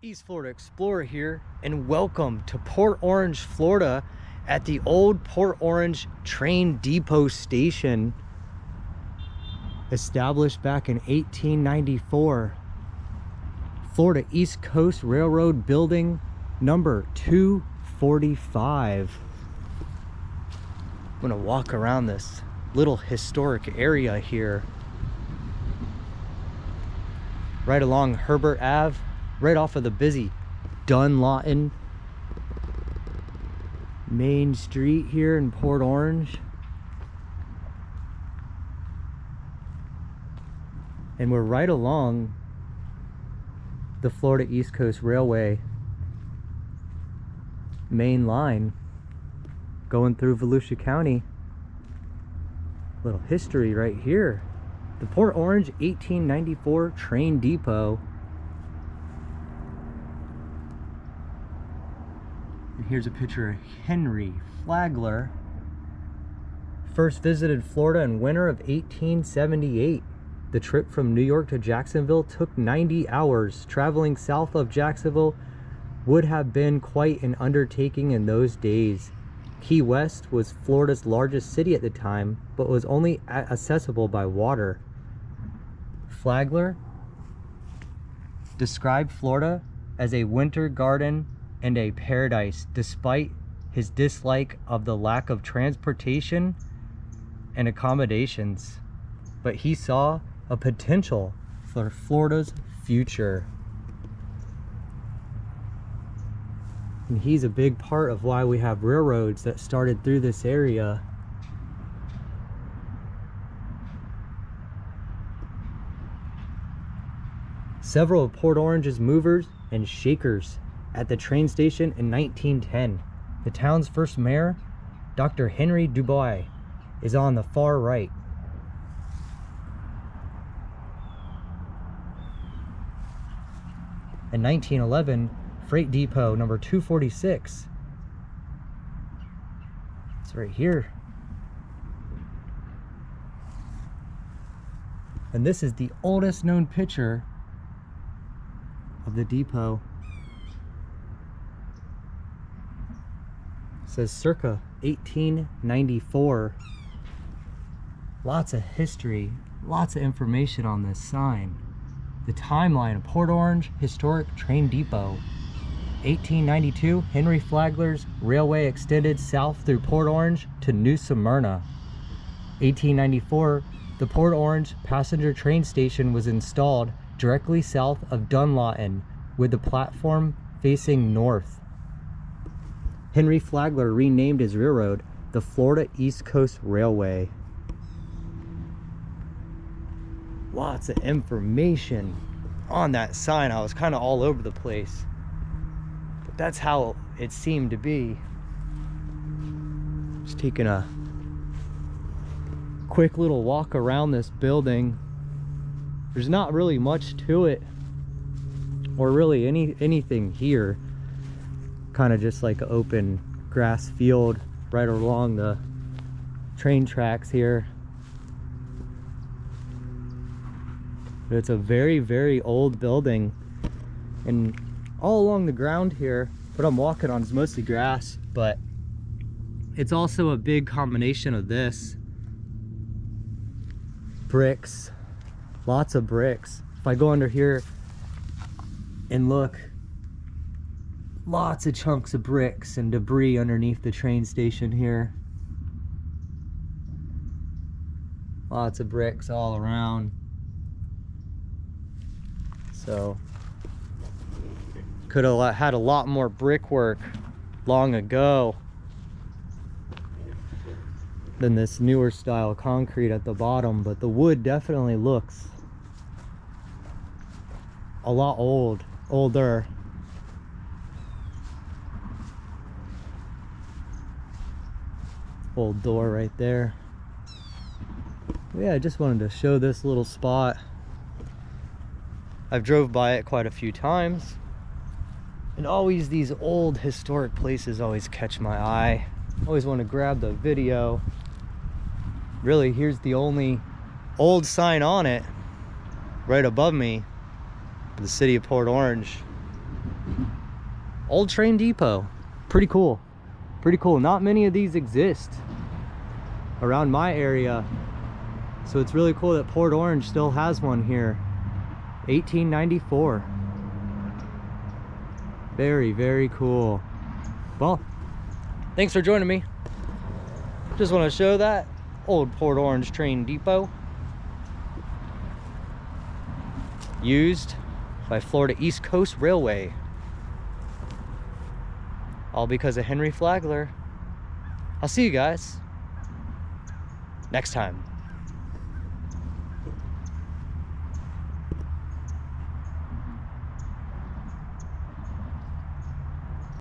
East Florida Explorer here, and welcome to Port Orange, Florida at the old Port Orange Train Depot Station, established back in 1894. Florida East Coast Railroad building number 245. I'm gonna walk around this little historic area here, right along Herbert Ave, right off of the busy Dunlawton Main Street here in Port Orange. And we're right along the Florida East Coast Railway main line going through Volusia County. Little history right here. The Port Orange 1894 Train Depot. And here's a picture of Henry Flagler. First visited Florida in winter of 1878. The trip from New York to Jacksonville took 90 hours. Traveling south of Jacksonville would have been quite an undertaking in those days. Key West was Florida's largest city at the time, but was only accessible by water. Flagler described Florida as a winter garden and a paradise, despite his dislike of the lack of transportation and accommodations. But he saw a potential for Florida's future. And he's a big part of why we have railroads that started through this area. Several of Port Orange's movers and shakers at the train station in 1910. The town's first mayor, Dr. Henry Dubois, is on the far right. In 1911, Freight Depot number 246. It's right here. And this is the oldest known picture of the depot. It says circa 1894. Lots of history, lots of information on this sign. The timeline of Port Orange Historic Train Depot. 1892, Henry Flagler's railway extended south through Port Orange to New Smyrna. 1894, the Port Orange passenger train station was installed directly south of Dunlawton, with the platform facing north. Henry Flagler renamed his railroad the Florida East Coast Railway. Lots of information on that sign. I was kind of all over the place, but that's how it seemed to be. Just taking a quick little walk around this building. There's not really much to it, or really anything here. Kind of just like an open grass field right along the train tracks here. It's a very, very old building, and all along the ground here, what I'm walking on is mostly grass, but it's also a big combination of this. Bricks, lots of bricks. If I go under here and look, lots of chunks of bricks and debris underneath the train station here. Lots of bricks all around. So could have had a lot more brickwork long ago than this newer style concrete at the bottom, but the wood definitely looks a lot older. Old door right there. Yeah, I just wanted to show this little spot. I've drove by it quite a few times, and always these old historic places always catch my eye. Always want to grab the video. Really, here's the only old sign on it right above me, the city of Port Orange. Old train depot. Pretty cool. Pretty cool. Not many of these exist around my area. So it's really cool that Port Orange still has one here. 1894. Very, very cool. Well, thanks for joining me. Just want to show that old Port Orange train depot. Used by Florida East Coast Railway. All because of Henry Flagler. I'll see you guys next time.